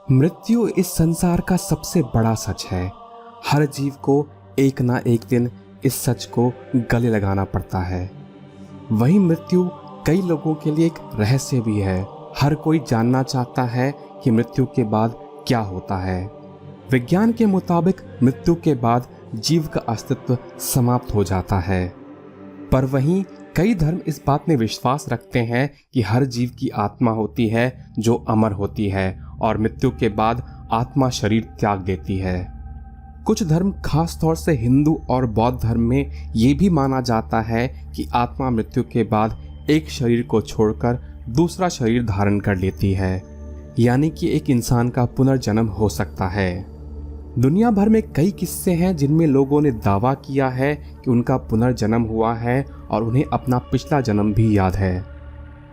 मृत्यु इस संसार का सबसे बड़ा सच है। हर जीव को एक ना एक दिन इस सच को गले लगाना पड़ता है। वही मृत्यु कई लोगों के लिए एक रहस्य भी है। हर कोई जानना चाहता है कि मृत्यु के बाद क्या होता है। विज्ञान के मुताबिक मृत्यु के बाद जीव का अस्तित्व समाप्त हो जाता है, पर वहीं कई धर्म इस बात में विश्वास रखते हैं कि हर जीव की आत्मा होती है जो अमर होती है और मृत्यु के बाद आत्मा शरीर त्याग देती है। कुछ धर्म, खास तौर से हिंदू और बौद्ध धर्म में ये भी माना जाता है कि आत्मा मृत्यु के बाद एक शरीर को छोड़कर दूसरा शरीर धारण कर लेती है, यानी कि एक इंसान का पुनर्जन्म हो सकता है। दुनिया भर में कई किस्से हैं जिनमें लोगों ने दावा किया है कि उनका पुनर्जन्म हुआ है और उन्हें अपना पिछला जन्म भी याद है।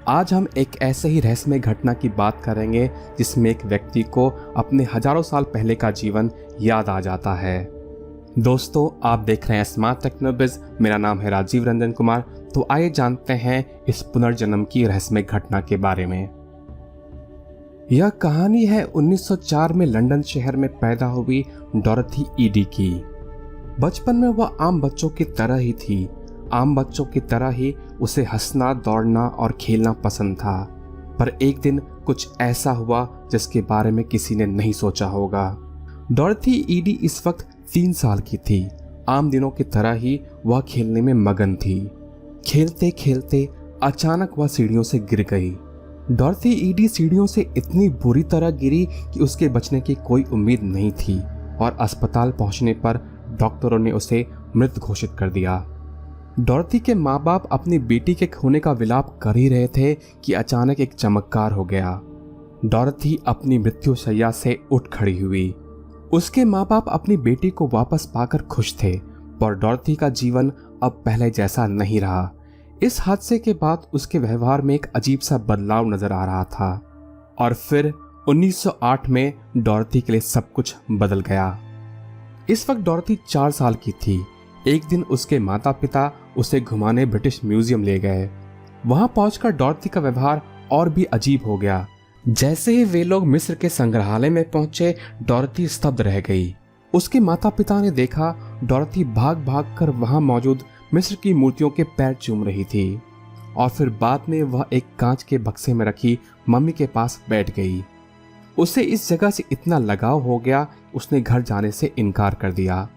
आज हम एक ऐसे ही रहस्यमय घटना की बात करेंगे जिसमें एक व्यक्ति को अपने हजारों साल पहले का जीवन याद आ जाता है। दोस्तों, आप देख रहे हैं स्मार्ट टेक्नोबिज। मेरा नाम है राजीव रंजन कुमार। तो आइए जानते हैं इस पुनर्जन्म की रहस्यमय घटना के बारे में। यह कहानी है 1904 में लंदन शहर में पैदा हुई डॉरथी ईडी की। बचपन में वह आम बच्चों की तरह ही थी। आम बच्चों की तरह ही उसे हंसना, दौड़ना और खेलना पसंद था। पर एक दिन कुछ ऐसा हुआ जिसके बारे में किसी ने नहीं सोचा होगा। डॉरथी ईडी इस वक्त 3 साल की थी। आम दिनों की तरह ही वह खेलने में मगन थी। खेलते खेलते अचानक वह सीढ़ियों से गिर गई। डॉरथी ईडी सीढ़ियों से इतनी बुरी तरह गिरी कि उसके बचने की कोई उम्मीद नहीं थी और अस्पताल पहुंचने पर डॉक्टरों ने उसे मृत घोषित कर दिया। डॉरथी के माँ बाप अपनी बेटी के खोने का विलाप कर ही रहे थे कि अचानक एक चमत्कार हो गया। डॉरथी अपनी मृत्युशैया से उठ खड़ी हुई। उसके माँ बाप अपनी बेटी को वापस पाकर खुश थे, पर डॉरथी का जीवन अब पहले जैसा नहीं रहा। इस हादसे के बाद उसके व्यवहार में एक अजीब सा बदलाव नजर आ रहा था और फिर 1908 में डॉरथी के लिए सब कुछ बदल गया। इस वक्त डॉरथी 4 साल की थी। एक दिन उसके माता पिता उसे घुमाने ब्रिटिश म्यूजियम ले गए। वहां पहुंचकर डॉरथी का व्यवहार और भी अजीब हो गया। जैसे ही वे लोग मिस्र के संग्रहालय में पहुंचे, डॉरथी स्तब्ध रह गई। उसके माता पिता ने देखा डॉरथी भाग भाग कर वहां मौजूद मिस्र की मूर्तियों के पैर चूम रही थी और फिर बाद में वह एक कांच के बक्से में रखी मम्मी के पास बैठ गई। उसे इस जगह से इतना लगाव हो गया, उसने घर जाने से इनकार कर दिया।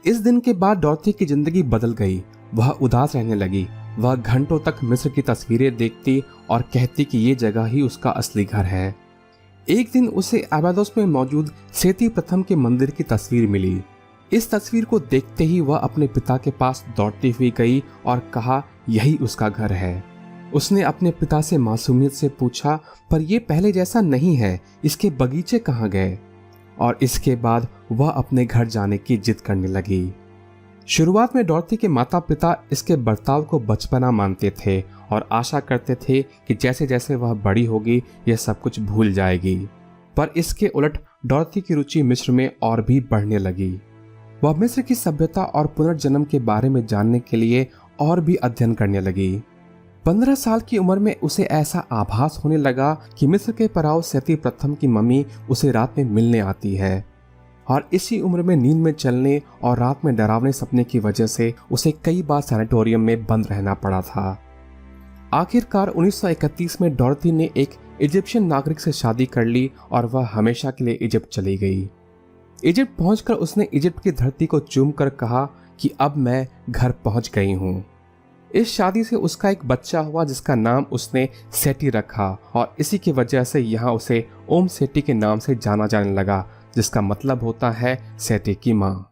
इस दिन के बाद डॉरथी की जिंदगी बदल गई। वह उदास रहने लगी। वह घंटों तक मिस्र की तस्वीरें देखती और कहती कि ये जगह ही उसका असली घर है। एक दिन उसे अबादोस में मौजूद सेती प्रथम के मंदिर की तस्वीर मिली। इस तस्वीर को देखते ही वह अपने पिता के पास दौड़ती हुई गई और कहा यही उसका घर है। उसने अपने पिता से मासूमियत से पूछा, पर यह पहले जैसा नहीं है, इसके बगीचे कहाँ गए? और इसके बाद वह अपने घर जाने की जिद करने लगी। शुरुआत में डॉरथी के माता पिता इसके बर्ताव को बचपना मानते थे और आशा करते थे कि जैसे जैसे वह बड़ी होगी यह सब कुछ भूल जाएगी। पर इसके उलट डॉरथी की रुचि मिस्र में और भी बढ़ने लगी। वह मिस्र की सभ्यता और पुनर्जन्म के बारे में जानने के लिए और भी अध्ययन करने लगी। 15 साल की उम्र में उसे ऐसा आभास होने लगा कि मिस्र के पराव सेती प्रथम की मम्मी उसे रात में मिलने आती है और इसी उम्र में नींद में चलने और रात में डरावने सपने की वजह से उसे कई बार सैनिटोरियम में बंद रहना पड़ा था। आखिरकार 1931 में डॉरथी ने एक इजिप्शियन नागरिक से शादी कर ली और वह हमेशा के लिए इजिप्ट चली गई। इजिप्ट पहुंचकर उसने इजिप्ट की धरती को चूमकर कहा कि अब मैं घर पहुंच गई हूं। इस शादी से उसका एक बच्चा हुआ जिसका नाम उसने सेटी रखा और इसी की वजह से यहाँ उसे ओम सेटी के नाम से जाना जाने लगा, जिसका मतलब होता है सेटी की माँ।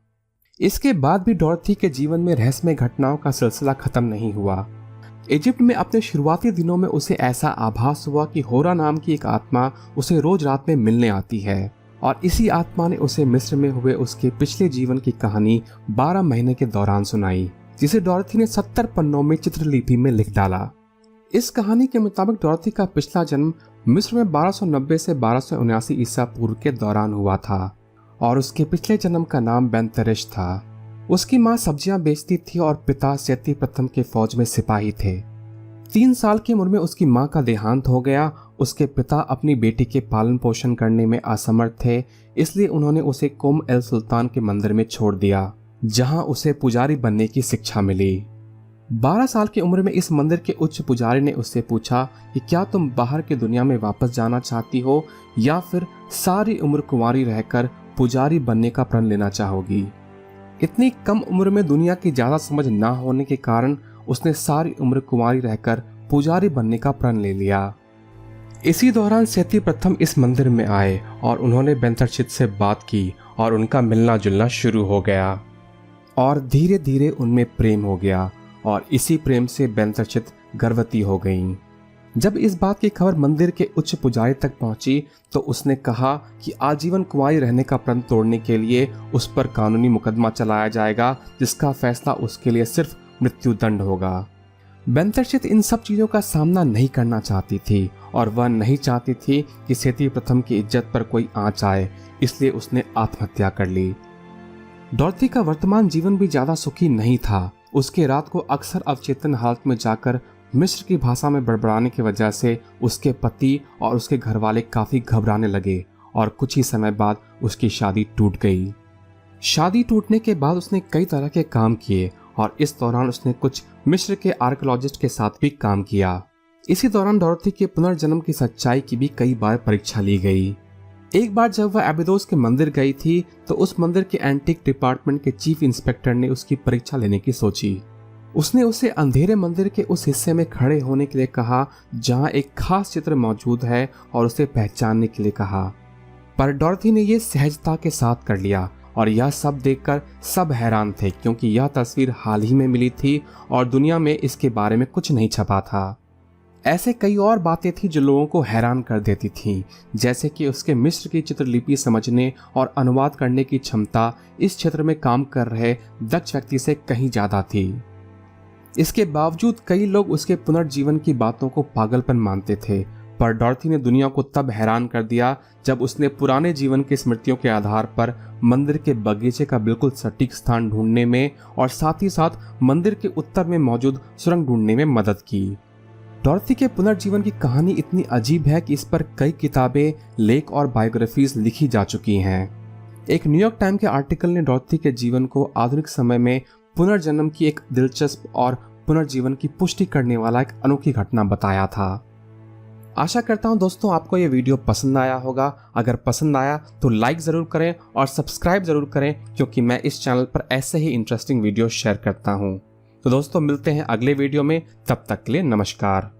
इसके बाद भी डॉरथी के जीवन में रहस्यमय घटनाओं का सिलसिला खत्म नहीं हुआ। इजिप्ट में अपने शुरुआती दिनों में उसे ऐसा आभास हुआ कि होरा नाम की एक आत्मा उसे रोज रात में मिलने आती है और इसी आत्मा ने उसे मिस्र में हुए उसके पिछले जीवन की कहानी 12 महीने के दौरान सुनाई, जिसे डॉरथी ने 70 पन्नों में चित्रलिपि में लिख डाला। इस कहानी के मुताबिक डॉरथी का पिछला जन्म मिस्र में 1290 से 1279 ईसा पूर्व के दौरान हुआ था और उसके पिछले जन्म का नाम बेंतरिश था। उसकी माँ सब्जियां बेचती थी और पिता सेती प्रथम के फौज में सिपाही थे। 3 साल की उम्र में उसकी माँ का देहांत हो गया उसके पिता अपनी बेटी के पालन पोषण करने में असमर्थ थे, इसलिए उन्होंने उसे कुम एल सुल्तान के मंदिर में छोड़ दिया, जहां उसे पुजारी बनने की शिक्षा मिली। 12 साल की उम्र में इस मंदिर के उच्च पुजारी ने उससे पूछा कि क्या तुम बाहर की दुनिया में वापस जाना चाहती हो या फिर सारी उम्र कुंवारी रहकर पुजारी बनने का प्रण लेना चाहोगी। इतनी कम उम्र में दुनिया की ज्यादा समझ ना होने के कारण उसने सारी उम्र कुंवारी रहकर पुजारी बनने का प्रण ले लिया। इसी दौरान सेती प्रथम इस मंदिर में आए और उन्होंने बेंतरचित से बात की और उनका मिलना जुलना शुरू हो गया और धीरे धीरे उनमें प्रेम हो गया और इसी प्रेम से बेंतरचित गर्भवती हो गईं। जब इस बात की खबर मंदिर के उच्च पुजारी तक पहुंची तो उसने कहा कि आजीवन कुंवारी रहने का प्रण तोड़ने के लिए उस पर कानूनी मुकदमा चलाया जाएगा, जिसका फैसला उसके लिए सिर्फ मृत्युदंड होगा। बेंतरचित इन सब चीजों का सामना नहीं करना चाहती थी और वह नहीं चाहती थी कि सेती प्रथम की इज्जत पर कोई आंच आए, इसलिए उसने आत्महत्या कर ली। डॉर्थी का वर्तमान जीवन भी ज्यादा सुखी नहीं था। उसके रात को अक्सर अवचेतन हालत में जाकर मिस्र की भाषा में बड़बड़ाने की वजह से उसके पति और उसके घरवाले काफी घबराने लगे और कुछ ही समय बाद उसकी शादी टूट गई। शादी टूटने के बाद उसने कई तरह के काम किए और इस दौरान उसने कुछ मिस्र के आर्कियोलॉजिस्ट के साथ भी काम किया। इसी दौरान डॉर्थी के पुनर्जन्म की सच्चाई की भी कई बार परीक्षा ली गई। एक बार जब वह एबिदोस के मंदिर गई थी तो उस मंदिर के एंटीक डिपार्टमेंट के चीफ इंस्पेक्टर ने उसकी परीक्षा लेने की सोची। उसने उसे अंधेरे मंदिर के उस हिस्से में खड़े होने के लिए कहा जहां एक खास चित्र मौजूद है और उसे पहचानने के लिए कहा, पर डॉर्थी ने यह सहजता के साथ कर लिया और यह सब देखकर सब हैरान थे, क्योंकि यह तस्वीर हाल ही में मिली थी और दुनिया में इसके बारे में कुछ नहीं छपा था। ऐसे कई और बातें थी जो लोगों को हैरान कर देती थीं, जैसे कि उसके मिस्र की चित्रलिपि समझने और अनुवाद करने की क्षमता इस क्षेत्र में काम कर रहे दक्ष व्यक्ति से कहीं ज्यादा थी। इसके बावजूद कई लोग उसके पुनर्जीवन की बातों को पागलपन मानते थे, पर डॉर्थी ने दुनिया को तब हैरान कर दिया जब उसने पुराने जीवन की स्मृतियों के आधार पर मंदिर के बगीचे का बिल्कुल सटीक स्थान ढूंढने में और साथ ही साथ मंदिर के उत्तर में मौजूद सुरंग ढूंढने में मदद की। डॉर्थी के पुनर्जीवन की कहानी इतनी अजीब है कि इस पर कई किताबें, लेख और बायोग्राफीज लिखी जा चुकी हैं। एक न्यूयॉर्क टाइम के आर्टिकल ने डॉर्थी के जीवन को आधुनिक समय में पुनर्जन्म की एक दिलचस्प और पुनर्जीवन की पुष्टि करने वाला एक अनोखी घटना बताया था। आशा करता हूं दोस्तों आपको यह वीडियो पसंद आया होगा। अगर पसंद आया तो लाइक ज़रूर करें और सब्सक्राइब ज़रूर करें, क्योंकि मैं इस चैनल पर ऐसे ही इंटरेस्टिंग वीडियो शेयर करता हूं। तो दोस्तों मिलते हैं अगले वीडियो में, तब तक के लिए नमस्कार।